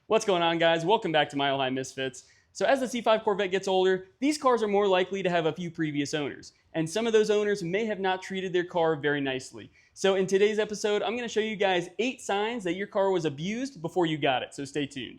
What's going on, guys? Welcome back to Mile High Misfits. So as the C5 Corvette gets older, these cars are more likely to have a few previous owners, and some of those owners may have not treated their car very nicely. So in today's episode, I'm going to show you guys 8 signs that your car was abused before you got it, so stay tuned.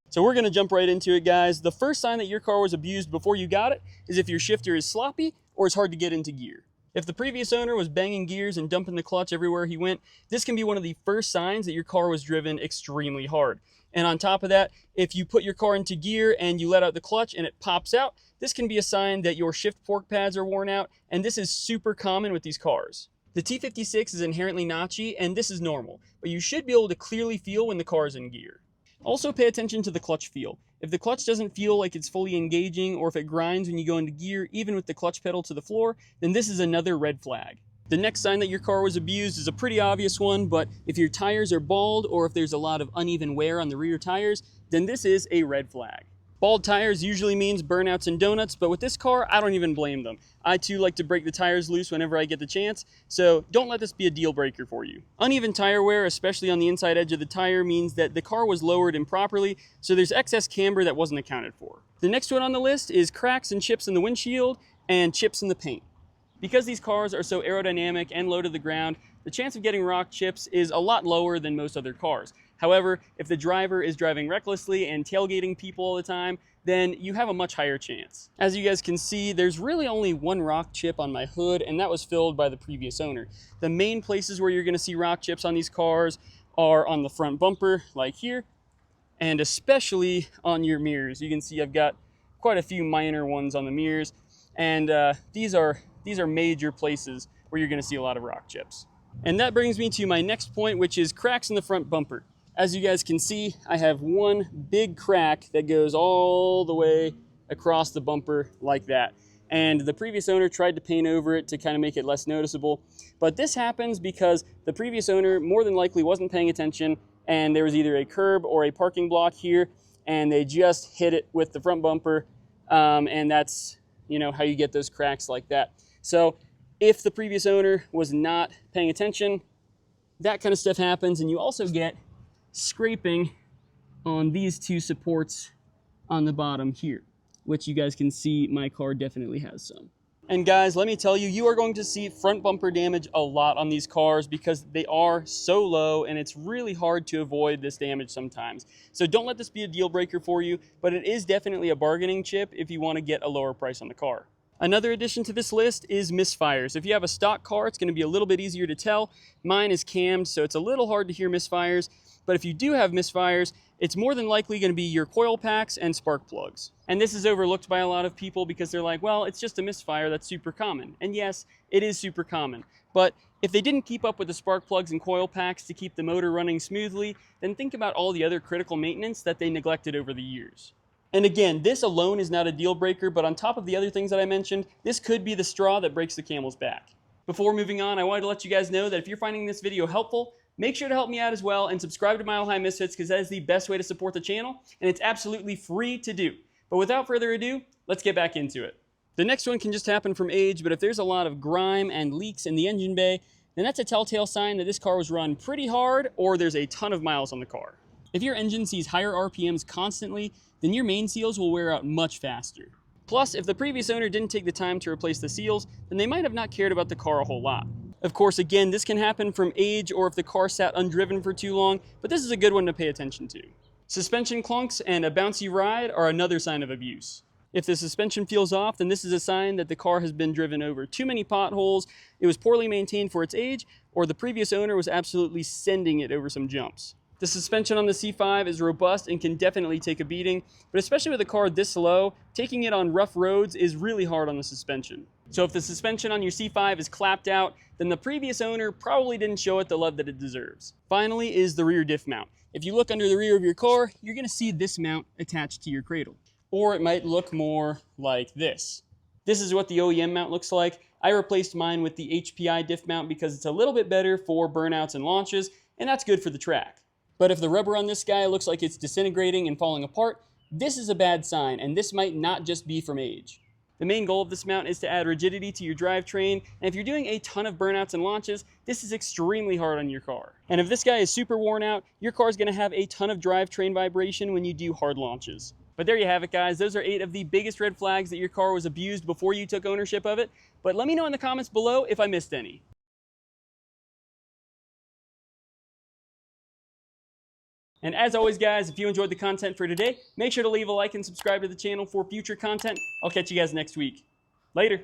So we're going to jump right into it, guys. The first sign that your car was abused before you got it is if your shifter is sloppy or it's hard to get into gear. If the previous owner was banging gears and dumping the clutch everywhere he went, this can be one of the first signs that your car was driven extremely hard. And on top of that, if you put your car into gear and you let out the clutch and it pops out, this can be a sign that your shift fork pads are worn out, and this is super common with these cars. The T56 is inherently notchy, and this is normal, but you should be able to clearly feel when the car is in gear. Also pay attention to the clutch feel. If the clutch doesn't feel like it's fully engaging, or if it grinds when you go into gear, even with the clutch pedal to the floor, then this is another red flag. The next sign that your car was abused is a pretty obvious one, but if your tires are bald or if there's a lot of uneven wear on the rear tires, then this is a red flag. Bald tires usually means burnouts and donuts, but with this car, I don't even blame them. I too like to break the tires loose whenever I get the chance, so don't let this be a deal breaker for you. Uneven tire wear, especially on the inside edge of the tire, means that the car was lowered improperly, so there's excess camber that wasn't accounted for. The next one on the list is cracks and chips in the windshield and chips in the paint. Because these cars are so aerodynamic and low to the ground, the chance of getting rock chips is a lot lower than most other cars. However, if the driver is driving recklessly and tailgating people all the time, then you have a much higher chance. As you guys can see, there's really only one rock chip on my hood, and that was filled by the previous owner. The main places where you're going to see rock chips on these cars are on the front bumper, like here, and especially on your mirrors. You can see I've got quite a few minor ones on the mirrors, and these are major places where you're going to see a lot of rock chips. And that brings me to my next point, which is cracks in the front bumper. As you guys can see, I have one big crack that goes all the way across the bumper like that. And the previous owner tried to paint over it to kind of make it less noticeable. But this happens because the previous owner more than likely wasn't paying attention, and there was either a curb or a parking block here, and they just hit it with the front bumper. And that's, how you get those cracks like that. So if the previous owner was not paying attention, that kind of stuff happens, and you also get scraping on these two supports on the bottom here, which you guys can see my car definitely has some. And guys, let me tell you, you are going to see front bumper damage a lot on these cars because they are so low and it's really hard to avoid this damage sometimes. So don't let this be a deal breaker for you, but it is definitely a bargaining chip if you want to get a lower price on the car. Another addition to this list is misfires. If you have a stock car, it's going to be a little bit easier to tell. Mine is cammed, so it's a little hard to hear misfires. But if you do have misfires, it's more than likely going to be your coil packs and spark plugs. And this is overlooked by a lot of people because they're like, well, it's just a misfire, that's super common. And yes, it is super common. But if they didn't keep up with the spark plugs and coil packs to keep the motor running smoothly, then think about all the other critical maintenance that they neglected over the years. And again, this alone is not a deal breaker, but on top of the other things that I mentioned, this could be the straw that breaks the camel's back. Before moving on, I wanted to let you guys know that if you're finding this video helpful, make sure to help me out as well and subscribe to Mile High Misfits because that is the best way to support the channel, and it's absolutely free to do. But without further ado, let's get back into it. The next one can just happen from age, but if there's a lot of grime and leaks in the engine bay, then that's a telltale sign that this car was run pretty hard or there's a ton of miles on the car. If your engine sees higher RPMs constantly, then your main seals will wear out much faster. Plus, if the previous owner didn't take the time to replace the seals, then they might have not cared about the car a whole lot. Of course, again, this can happen from age or if the car sat undriven for too long, but this is a good one to pay attention to. Suspension clunks and a bouncy ride are another sign of abuse. If the suspension feels off, then this is a sign that the car has been driven over too many potholes, it was poorly maintained for its age, or the previous owner was absolutely sending it over some jumps. The suspension on the C5 is robust and can definitely take a beating, but especially with a car this low, taking it on rough roads is really hard on the suspension. So if the suspension on your C5 is clapped out, then the previous owner probably didn't show it the love that it deserves. Finally is the rear diff mount. If you look under the rear of your car, you're going to see this mount attached to your cradle. Or it might look more like this. This is what the OEM mount looks like. I replaced mine with the HPI diff mount because it's a little bit better for burnouts and launches, and that's good for the track. But if the rubber on this guy looks like it's disintegrating and falling apart, this is a bad sign, and this might not just be from age. The main goal of this mount is to add rigidity to your drivetrain, and if you're doing a ton of burnouts and launches, this is extremely hard on your car. And if this guy is super worn out, your car is going to have a ton of drivetrain vibration when you do hard launches. But there you have it, guys. Those are 8 of the biggest red flags that your car was abused before you took ownership of it. But let me know in the comments below if I missed any. And as always, guys, if you enjoyed the content for today, make sure to leave a like and subscribe to the channel for future content. I'll catch you guys next week. Later.